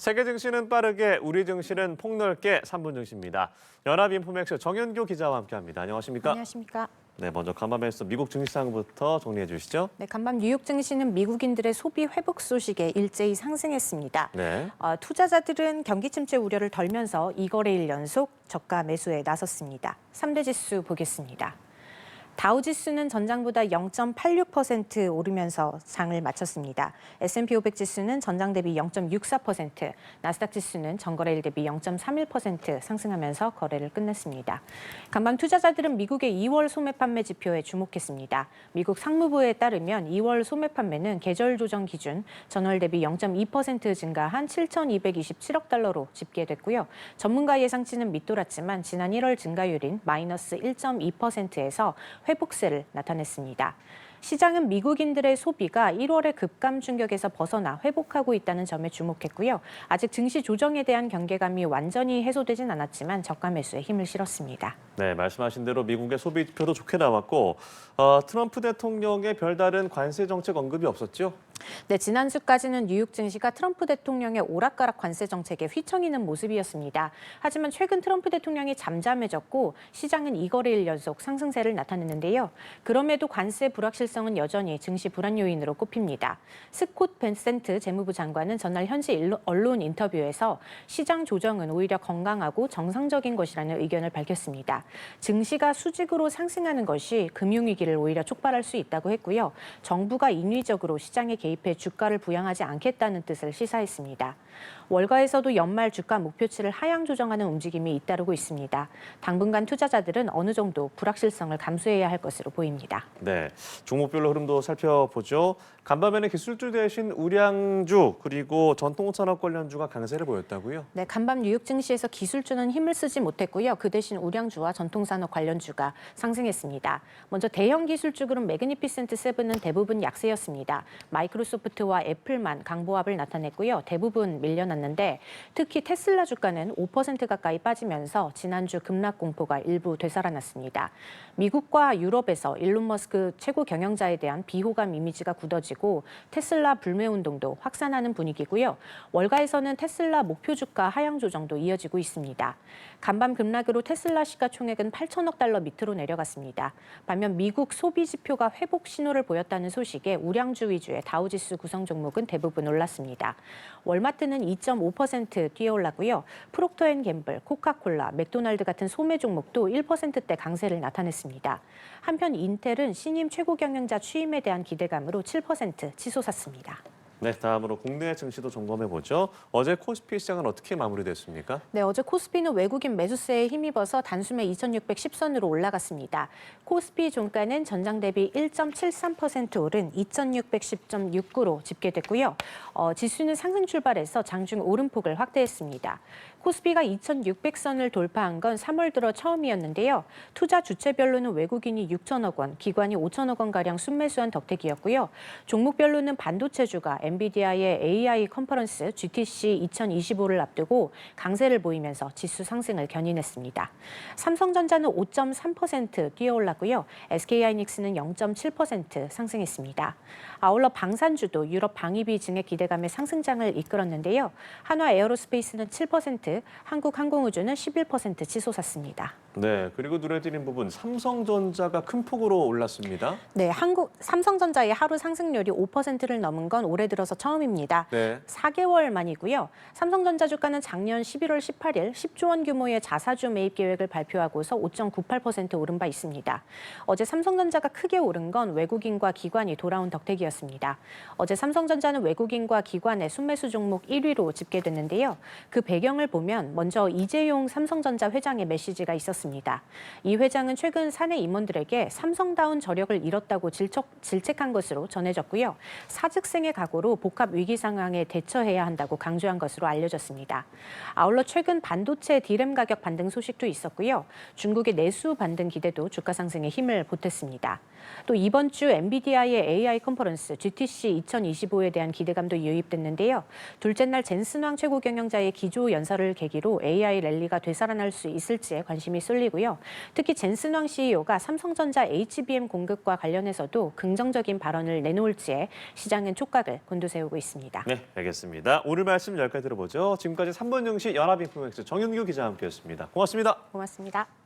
세계 증시는 빠르게, 우리 증시는 폭넓게 3분 증시입니다. 연합인포맥스 정현교 기자와 함께합니다. 안녕하십니까? 안녕하십니까? 네, 먼저 간밤에서 미국 증시 상황부터 정리해 주시죠. 네, 간밤 뉴욕 증시는 미국인들의 소비 회복 소식에 일제히 상승했습니다. 네. 투자자들은 경기 침체 우려를 덜면서 2거래일 연속 저가 매수에 나섰습니다. 3대 지수 보겠습니다. 다우지수는 전장보다 0.86% 오르면서 장을 마쳤습니다. S&P 500 지수는 전장 대비 0.64%, 나스닥 지수는 전거래일 대비 0.31% 상승하면서 거래를 끝냈습니다. 간밤 투자자들은 미국의 2월 소매 판매 지표에 주목했습니다. 미국 상무부에 따르면 2월 소매 판매는 계절 조정 기준 전월 대비 0.2% 증가한 7,227억 달러로 집계됐고요. 전문가 예상치는 밑돌았지만 지난 1월 증가율인 마이너스 1.2%에서 회복세를 나타냈습니다. 시장은 미국인들의 소비가 1월의 급감 충격에서 벗어나 회복하고 있다는 점에 주목했고요. 아직 증시 조정에 대한 경계감이 완전히 해소되진 않았지만 저가 매수에 힘을 실었습니다. 네, 말씀하신 대로 미국의 소비 지표도 좋게 나왔고 트럼프 대통령의 별다른 관세 정책 언급이 없었죠? 네, 지난주까지는 뉴욕 증시가 트럼프 대통령의 오락가락 관세 정책에 휘청이는 모습이었습니다. 하지만 최근 트럼프 대통령이 잠잠해졌고 시장은 2거래일 연속 상승세를 나타냈는데요. 그럼에도 관세 불확실성은 여전히 증시 불안 요인으로 꼽힙니다. 스콧 벤센트 재무부 장관은 전날 현지 언론 인터뷰에서 시장 조정은 오히려 건강하고 정상적인 것이라는 의견을 밝혔습니다. 증시가 수직으로 상승하는 것이 금융위기를 오히려 촉발할 수 있다고 했고요. 정부가 인위적으로 시장에 개입해 주가를 부양하지 않겠다는 뜻을 시사했습니다. 월가에서도 연말 주가 목표치를 하향 조정하는 움직임이 잇따르고 있습니다. 당분간 투자자들은 어느 정도 불확실성을 감수해야 할 것으로 보입니다. 네, 종목별로 흐름도 살펴보죠. 간밤에는 기술주 대신 우량주 그리고 전통산업 관련주가 강세를 보였다고요? 네, 간밤 뉴욕 증시에서 기술주는 힘을 쓰지 못했고요. 그 대신 우량주와 전통산업 관련주가 상승했습니다. 먼저 대형 기술주 그룹 매그니피센트 세븐은 대부분 약세였습니다. 마이크로소프트와 애플만 강보합을 나타냈고요. 대부분 밀려났는데 특히 테슬라 주가는 5% 가까이 빠지면서 지난주 급락 공포가 일부 되살아났습니다. 미국과 유럽에서 일론 머스크 최고 경영자에 대한 비호감 이미지가 굳어지고 테슬라 불매 운동도 확산하는 분위기고요. 월가에서는 테슬라 목표 주가 하향 조정도 이어지고 있습니다. 간밤 급락으로 테슬라 시가총액은 8천억 달러 밑으로 내려갔습니다. 반면 미국 소비 지표가 회복 신호를 보였다는 소식에 우량주 위주의 다우지수 구성 종목은 대부분 올랐습니다. 월마트는 2.5% 뛰어올랐고요. 프록터앤갬블, 코카콜라, 맥도날드 같은 소매 종목도 1%대 강세를 나타냈습니다. 한편 인텔은 신임 최고 경영자 취임에 대한 기대감으로 7% 치솟았습니다. 네, 다음으로 국내 증시도 점검해보죠. 어제 코스피 시장은 어떻게 마무리됐습니까? 네, 어제 코스피는 외국인 매수세에 힘입어서 단숨에 2,610선으로 올라갔습니다. 코스피 종가는 전장 대비 1.73% 오른 2,610.69로 집계됐고요. 지수는 상승 출발해서 장중 오름폭을 확대했습니다. 코스피가 2,600선을 돌파한 건 3월 들어 처음이었는데요. 투자 주체별로는 외국인이 6천억 원, 기관이 5천억 원가량 순매수한 덕택이었고요. 종목별로는 반도체주가 엔비디아의 AI 컨퍼런스 GTC 2025를 앞두고 강세를 보이면서 지수 상승을 견인했습니다. 삼성전자는 5.3% 뛰어올랐고요. SK하이닉스는 0.7% 상승했습니다. 아울러 방산주도 유럽 방위비 증액 기대감의 상승장을 이끌었는데요. 한화 에어로스페이스는 7%, 한국항공우주는 11% 치솟았습니다. 네, 그리고 눈에 띄는 부분 삼성전자가 큰 폭으로 올랐습니다. 네, 삼성전자의 하루 상승률이 5%를 넘은 건 올해 들어서 처음입니다. 네. 4개월 만이고요. 삼성전자 주가는 작년 11월 18일 10조 원 규모의 자사주 매입 계획을 발표하고서 5.98% 오른 바 있습니다. 어제 삼성전자가 크게 오른 건 외국인과 기관이 돌아온 덕택이었습니다. 어제 삼성전자는 외국인과 기관의 순매수 종목 1위로 집계됐는데요. 그 배경을 보면 먼저 이재용 삼성전자 회장의 메시지가 있었습니다. 이 회장은 최근 사내 임원들에게 삼성다운 저력을 잃었다고 질책한 것으로 전해졌고요. 사직생의 각오로 복합 위기 상황에 대처해야 한다고 강조한 것으로 알려졌습니다. 아울러 최근 반도체 D램 가격 반등 소식도 있었고요. 중국의 내수 반등 기대도 주가 상승에 힘을 보탰습니다. 또 이번 주 엔비디아의 AI 컨퍼런스 GTC 2025에 대한 기대감도 유입됐는데요. 둘째 날 젠슨왕 최고 경영자의 기조 연설을 계기로 AI 랠리가 되살아날 수 있을지에 관심이 쏠리고요. 특히 젠슨왕 CEO가 삼성전자 HBM 공급과 관련해서도 긍정적인 발언을 내놓을지에 시장은 촉각을 곤두세우고 있습니다. 네, 알겠습니다. 오늘 말씀 여기까지 들어보죠. 지금까지 3번 영시 연합인포맥스 정윤규 기자와 함께했습니다. 고맙습니다. 고맙습니다.